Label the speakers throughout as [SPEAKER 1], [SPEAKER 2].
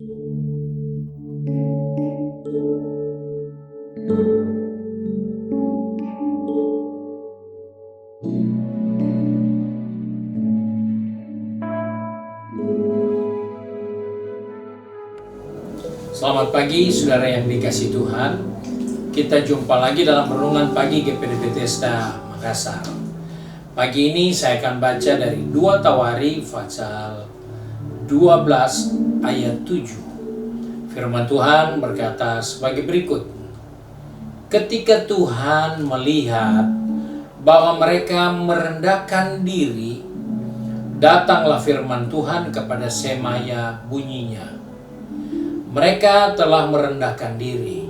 [SPEAKER 1] Selamat pagi saudara yang dikasihi Tuhan. Kita jumpa lagi dalam renungan pagi GPD Bethesda Makassar. Pagi ini saya akan baca dari 2 Tawari pasal 12 ayat 7. Firman Tuhan berkata sebagai berikut. Ketika Tuhan melihat bahwa mereka merendahkan diri, datanglah firman Tuhan kepada Semaya bunyinya. Mereka telah merendahkan diri.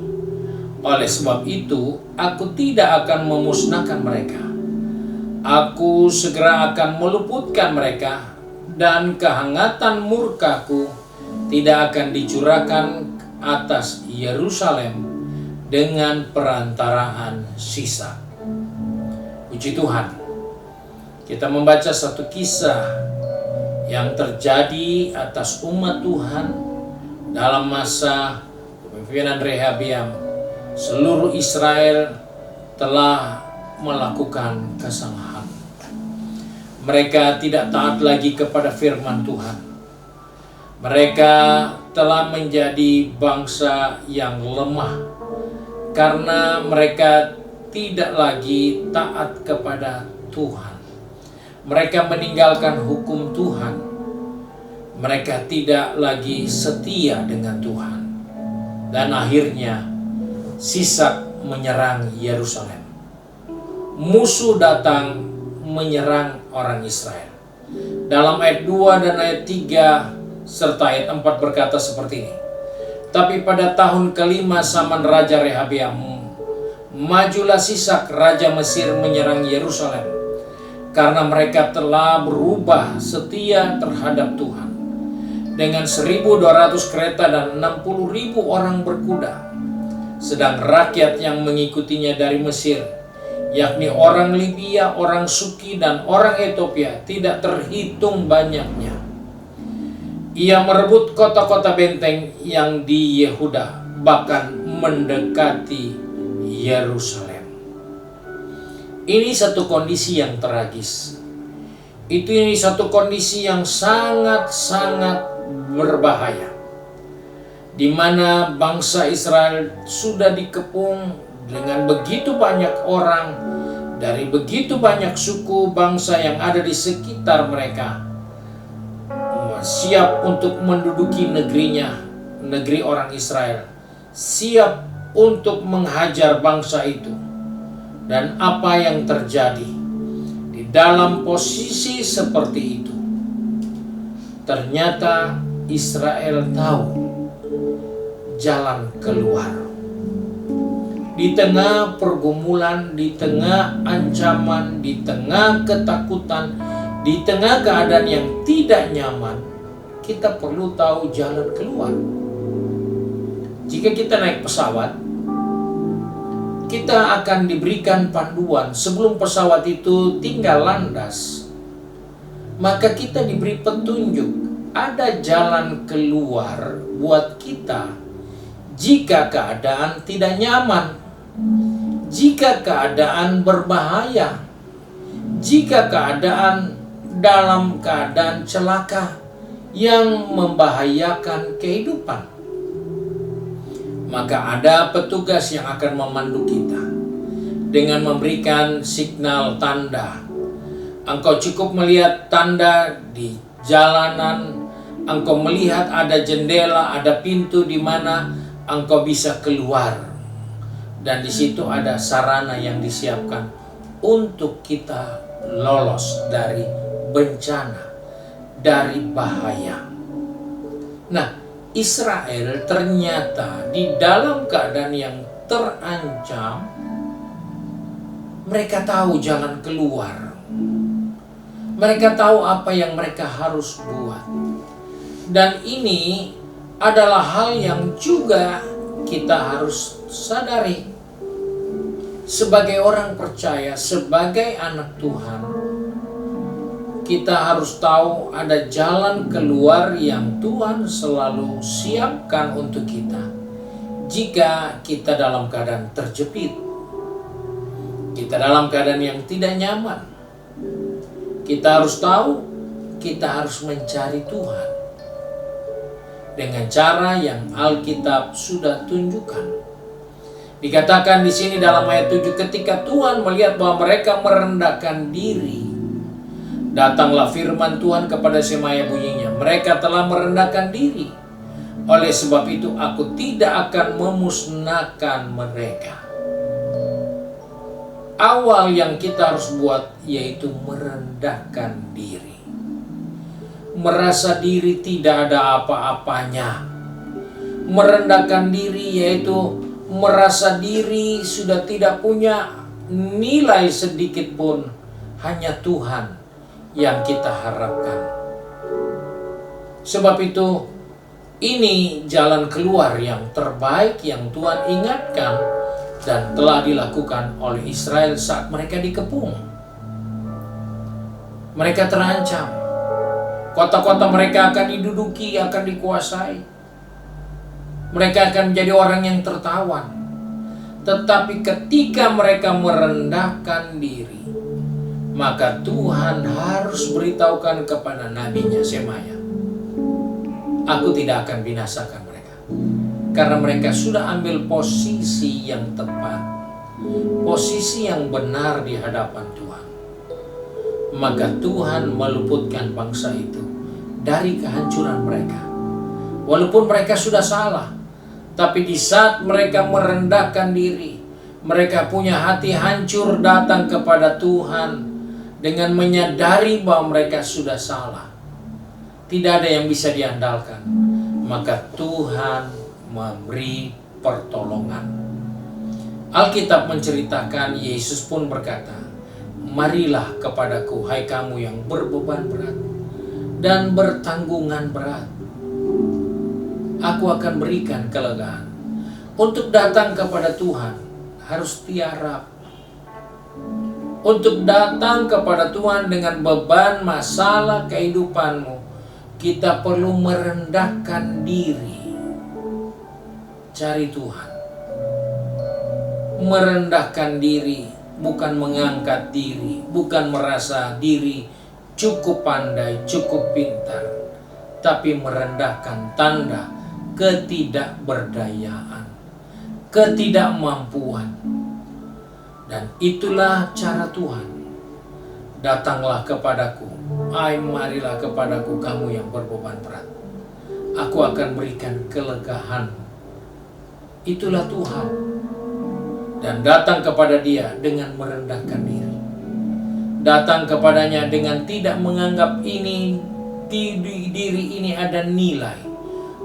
[SPEAKER 1] Oleh sebab itu, aku tidak akan memusnahkan mereka. Aku segera akan meluputkan mereka, dan kehangatan murkaku tidak akan dicurahkan atas Yerusalem dengan perantaraan sisa. Puji Tuhan. Kita membaca satu kisah yang terjadi atas umat Tuhan dalam masa kepemimpinan Rehabeam. Seluruh Israel telah melakukan kesalahan. Mereka tidak taat lagi kepada firman Tuhan. Mereka telah menjadi bangsa yang lemah karena mereka tidak lagi taat kepada Tuhan. Mereka meninggalkan hukum Tuhan. Mereka tidak lagi setia dengan Tuhan. Dan akhirnya Sisak menyerang Yerusalem. Musuh datang menyerang orang Israel. Dalam ayat 2 dan ayat 3 serta ayat 4 berkata seperti ini. Tapi pada tahun kelima zaman Raja Rehabeam, majulah Sisak Raja Mesir menyerang Yerusalem, karena mereka telah berubah setia terhadap Tuhan. Dengan 1.200 kereta dan 60.000 orang berkuda. Sedang rakyat yang mengikutinya dari Mesir, yakni orang Libya, orang Suki, dan orang Ethiopia, tidak terhitung banyaknya. Ia merebut kota-kota benteng yang di Yehuda, bahkan mendekati Yerusalem. Ini satu kondisi yang tragis. Ini satu kondisi yang sangat-sangat berbahaya, di mana bangsa Israel sudah dikepung dengan begitu banyak orang dari begitu banyak suku bangsa yang ada di sekitar mereka, siap untuk menduduki negerinya, negeri orang Israel, siap untuk menghajar bangsa itu. Dan apa yang terjadi di dalam posisi seperti itu? Ternyata Israel tahu jalan keluar. Di tengah pergumulan, di tengah ancaman, di tengah ketakutan, di tengah keadaan yang tidak nyaman, kita perlu tahu jalan keluar. Jika kita naik pesawat, kita akan diberikan panduan sebelum pesawat itu tinggal landas. Maka kita diberi petunjuk, ada jalan keluar buat kita jika keadaan tidak nyaman, jika keadaan berbahaya, jika keadaan dalam keadaan celaka yang membahayakan kehidupan. Maka ada petugas yang akan memandu kita dengan memberikan signal tanda. Engkau cukup melihat tanda di jalanan, engkau melihat ada jendela, ada pintu di mana engkau bisa keluar. Dan di situ ada sarana yang disiapkan untuk kita lolos dari bencana, dari bahaya. Nah, Israel ternyata di dalam keadaan yang terancam, mereka tahu jalan keluar. Mereka tahu apa yang mereka harus buat. Dan ini adalah hal yang juga kita harus sadari. Sebagai orang percaya, sebagai anak Tuhan, kita harus tahu ada jalan keluar yang Tuhan selalu siapkan untuk kita jika kita dalam keadaan terjepit, kita dalam keadaan yang tidak nyaman. Kita harus tahu, kita harus mencari Tuhan dengan cara yang Alkitab sudah tunjukkan. Dikatakan di sini dalam ayat 7, ketika Tuhan melihat bahwa mereka merendahkan diri, datanglah firman Tuhan kepada Semaya bunyinya, mereka telah merendahkan diri. Oleh sebab itu aku tidak akan memusnahkan mereka. Awal yang kita harus buat yaitu merendahkan diri. Merasa diri tidak ada apa-apanya. Merendahkan diri yaitu merasa diri sudah tidak punya nilai sedikit pun. Hanya Tuhan yang kita harapkan. Sebab itu ini jalan keluar yang terbaik yang Tuhan ingatkan dan telah dilakukan oleh Israel saat mereka dikepung. Mereka terancam. Kota-kota mereka akan diduduki, akan dikuasai. Mereka akan menjadi orang yang tertawan. Tetapi ketika mereka merendahkan diri, maka Tuhan harus beritahukan kepada nabinya Semaya, aku tidak akan binasakan mereka. Karena mereka sudah ambil posisi yang tepat, posisi yang benar di hadapan Tuhan. Maka Tuhan meluputkan bangsa itu dari kehancuran mereka. Walaupun mereka sudah salah, tapi di saat mereka merendahkan diri, mereka punya hati hancur datang kepada Tuhan dengan menyadari bahwa mereka sudah salah. Tidak ada yang bisa diandalkan. Maka Tuhan memberi pertolongan. Alkitab menceritakan Yesus pun berkata, marilah kepadaku hai kamu yang berbeban berat dan bertanggungan berat. Aku akan berikan kelegaan. Untuk datang kepada Tuhan harus tiarap. Untuk datang kepada Tuhan dengan beban masalah kehidupanmu, kita perlu merendahkan diri. Cari Tuhan. Merendahkan diri, bukan mengangkat diri, bukan merasa diri cukup pandai, cukup pintar, tapi merendahkan tanda ketidakberdayaan, ketidakmampuan. Dan itulah cara Tuhan. Datanglah kepadaku, marilah kepadaku kamu yang berbeban berat. Aku akan berikan kelegaan. Itulah Tuhan. Dan datang kepada Dia dengan merendahkan diri. Datang kepadanya dengan tidak menganggap diri ini ada nilai.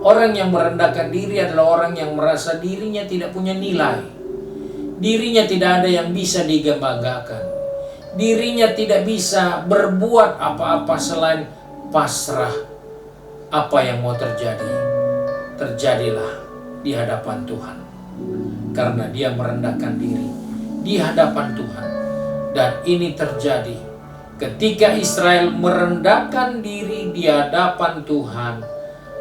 [SPEAKER 1] Orang yang merendahkan diri adalah orang yang merasa dirinya tidak punya nilai. Dirinya tidak ada yang bisa dibanggakan. Dirinya tidak bisa berbuat apa-apa selain pasrah. Apa yang mau terjadi, terjadilah di hadapan Tuhan. Karena dia merendahkan diri di hadapan Tuhan. Dan ini terjadi ketika Israel merendahkan diri di hadapan Tuhan.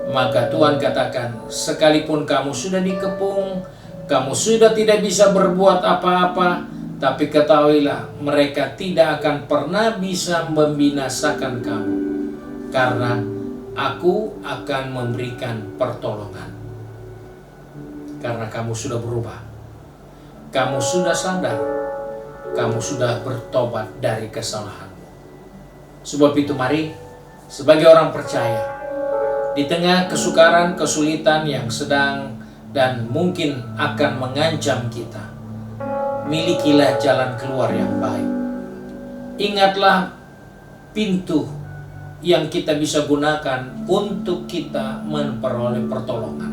[SPEAKER 1] Maka Tuhan katakan, sekalipun kamu sudah dikepung, kamu sudah tidak bisa berbuat apa-apa, tapi ketahuilah mereka tidak akan pernah bisa membinasakan kamu. Karena aku akan memberikan pertolongan. Karena kamu sudah berubah. Kamu sudah sadar. Kamu sudah bertobat dari kesalahanmu. Sebab itu mari, sebagai orang percaya, di tengah kesukaran, kesulitan yang sedang dan mungkin akan mengancam kita, milikilah jalan keluar yang baik. Ingatlah pintu yang kita bisa gunakan untuk kita memperoleh pertolongan.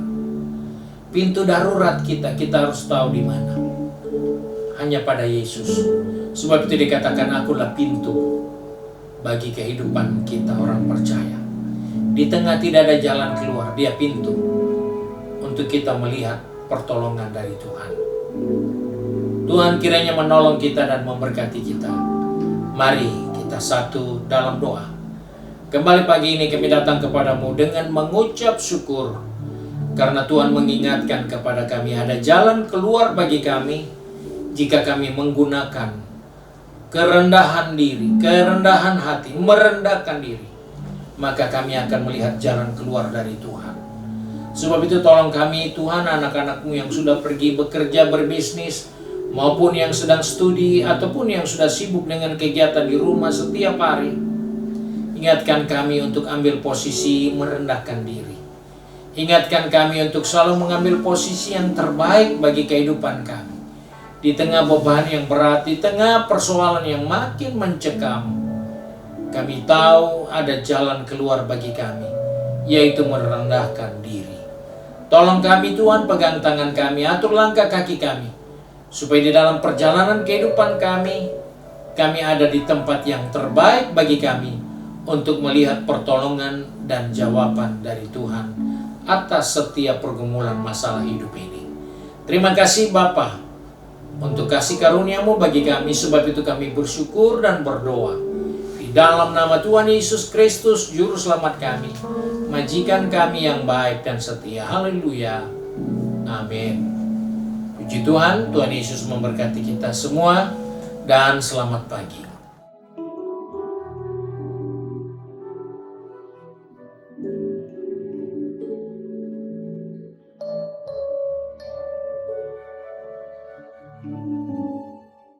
[SPEAKER 1] Pintu darurat kita harus tahu di mana. Hanya pada Yesus. Sebab itu dikatakan, akulah pintu bagi kehidupan kita orang percaya. Di tengah tidak ada jalan keluar, Dia pintu untuk kita melihat pertolongan dari Tuhan. Tuhan kiranya menolong kita dan memberkati kita. Mari kita satu dalam doa. Kembali pagi ini kami datang kepadamu dengan mengucap syukur, karena Tuhan mengingatkan kepada kami ada jalan keluar bagi kami jika kami menggunakan kerendahan diri, kerendahan hati, merendahkan diri. Maka kami akan melihat jalan keluar dari Tuhan. Sebab itu tolong kami Tuhan, anak-anak-Mu yang sudah pergi bekerja, berbisnis, maupun yang sedang studi, ataupun yang sudah sibuk dengan kegiatan di rumah setiap hari. Ingatkan kami untuk ambil posisi merendahkan diri. Ingatkan kami untuk selalu mengambil posisi yang terbaik bagi kehidupan kami. Di tengah beban yang berat, di tengah persoalan yang makin mencekam, kami tahu ada jalan keluar bagi kami, yaitu merendahkan diri. Tolong kami Tuhan, pegang tangan kami, atur langkah kaki kami, supaya di dalam perjalanan kehidupan kami ada di tempat yang terbaik bagi kami untuk melihat pertolongan dan jawaban dari Tuhan atas setiap pergumulan masalah hidup ini. Terima kasih Bapa untuk kasih karunia-Mu bagi kami, sebab itu kami bersyukur dan berdoa. Di dalam nama Tuhan Yesus Kristus, Juru Selamat kami, majikan kami yang baik dan setia. Haleluya. Amin. Puji Tuhan, Tuhan Yesus memberkati kita semua, dan selamat pagi.